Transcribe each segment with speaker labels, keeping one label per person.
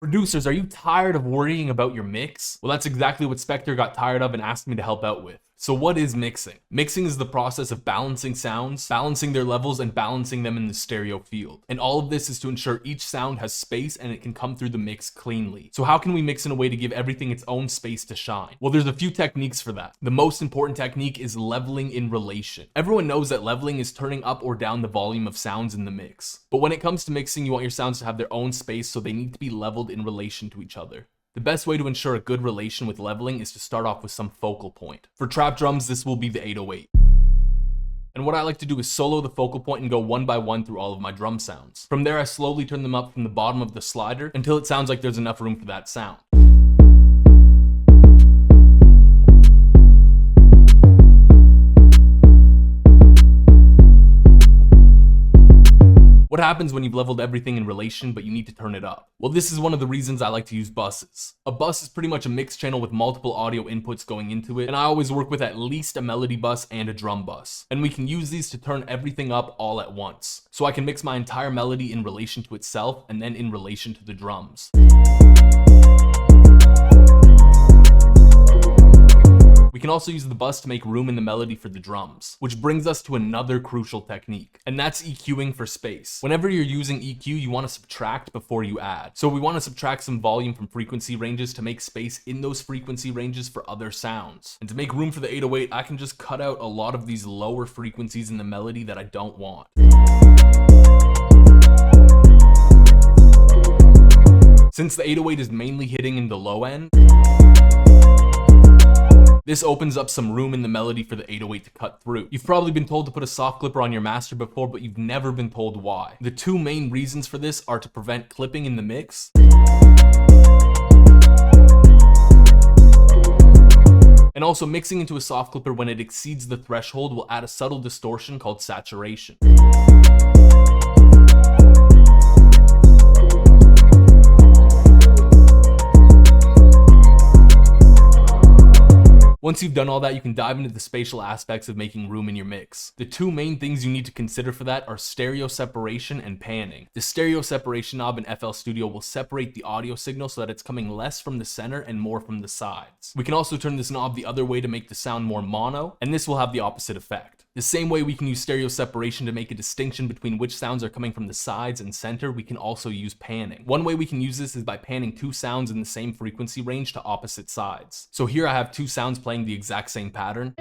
Speaker 1: Producers, are you tired of worrying about your mix? Well, that's exactly what Spectre got tired of and asked me to help out with. So what is mixing? Mixing is the process of balancing sounds, balancing their levels, and balancing them in the stereo field. And all of this is to ensure each sound has space and it can come through the mix cleanly. So how can we mix in a way to give everything its own space to shine? Well, there's a few techniques for that. The most important technique is leveling in relation. Everyone knows that leveling is turning up or down the volume of sounds in the mix. But when it comes to mixing, you want your sounds to have their own space, so they need to be leveled in relation to each other. The best way to ensure a good relation with leveling is to start off with some focal point. For trap drums, this will be the 808. And what I like to do is solo the focal point and go one by one through all of my drum sounds. From there, I slowly turn them up from the bottom of the slider until it sounds like there's enough room for that sound. What happens when you've leveled everything in relation but you need to turn it up? Well, this is one of the reasons I like to use buses. A bus is pretty much a mix channel with multiple audio inputs going into it, and I always work with at least a melody bus and a drum bus. And we can use these to turn everything up all at once. So I can mix my entire melody in relation to itself and then in relation to the drums. We can also use the bus to make room in the melody for the drums, which brings us to another crucial technique, and that's EQing for space. Whenever you're using EQ, you want to subtract before you add. So we want to subtract some volume from frequency ranges to make space in those frequency ranges for other sounds. And to make room for the 808, I can just cut out a lot of these lower frequencies in the melody that I don't want. Since the 808 is mainly hitting in the low end, this opens up some room in the melody for the 808 to cut through. You've probably been told to put a soft clipper on your master before, but you've never been told why. The two main reasons for this are to prevent clipping in the mix and also mixing into a soft clipper when it exceeds the threshold will add a subtle distortion called saturation. Once you've done all that, you can dive into the spatial aspects of making room in your mix. The two main things you need to consider for that are stereo separation and panning. The stereo separation knob in FL Studio will separate the audio signal so that it's coming less from the center and more from the sides. We can also turn this knob the other way to make the sound more mono, and this will have the opposite effect. The same way we can use stereo separation to make a distinction between which sounds are coming from the sides and center, we can also use panning. One way we can use this is by panning two sounds in the same frequency range to opposite sides. So here I have two sounds playing the exact same pattern.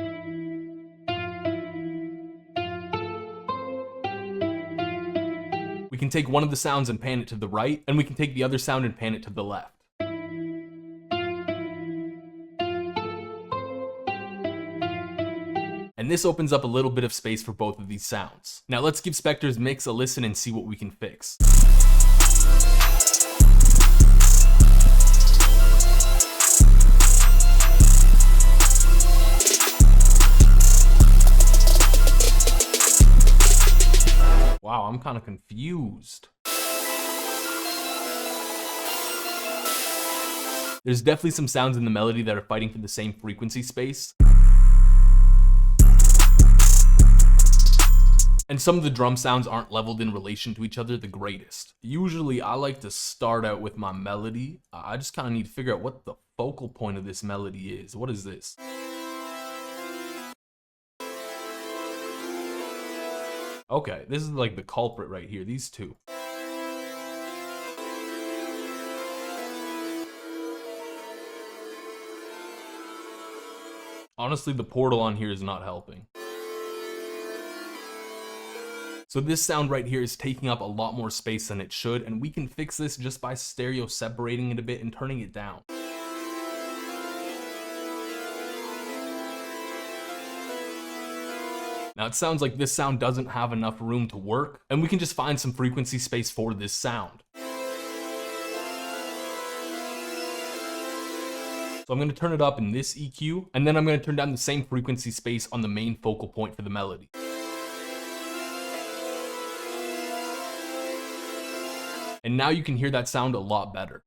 Speaker 1: We can take one of the sounds and pan it to the right, and we can take the other sound and pan it to the left. And this opens up a little bit of space for both of these sounds. Now let's give Spectre's mix a listen and see what we can fix. Wow, I'm kind of confused. There's definitely some sounds in the melody that are fighting for the same frequency space. And some of the drum sounds aren't leveled in relation to each other the greatest. Usually I like to start out with my melody. I just kind of need to figure out what the focal point of this melody is. What is this? Okay, this is like the culprit right here, these two. Honestly, the portal on here is not helping. So this sound right here is taking up a lot more space than it should, and we can fix this just by stereo separating it a bit and turning it down. Now it sounds like this sound doesn't have enough room to work, and we can just find some frequency space for this sound. So I'm going to turn it up in this EQ, and then I'm going to turn down the same frequency space on the main focal point for the melody. And now you can hear that sound a lot better.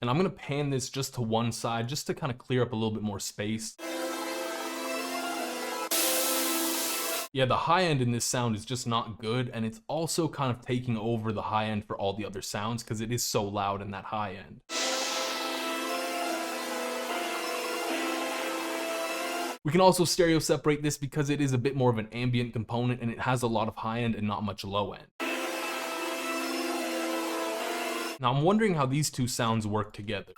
Speaker 1: And I'm gonna pan this just to one side, just to kind of clear up a little bit more space. Yeah, the high end in this sound is just not good, and it's also kind of taking over the high end for all the other sounds because it is so loud in that high end. We can also stereo separate this because it is a bit more of an ambient component and it has a lot of high end and not much low end. Now I'm wondering how these two sounds work together.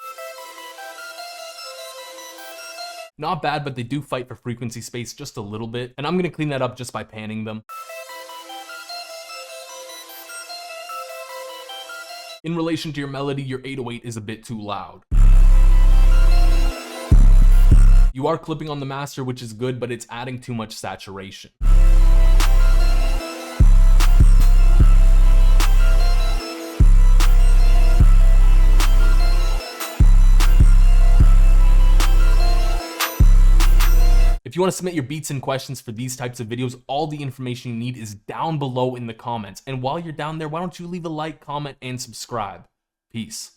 Speaker 1: Not bad, but they do fight for frequency space just a little bit, and I'm gonna clean that up just by panning them. In relation to your melody, your 808 is a bit too loud. You are clipping on the master, which is good, but it's adding too much saturation. If you want to submit your beats and questions for these types of videos, all the information you need is down below in the comments. And while you're down there, why don't you leave a like, comment, and subscribe? Peace.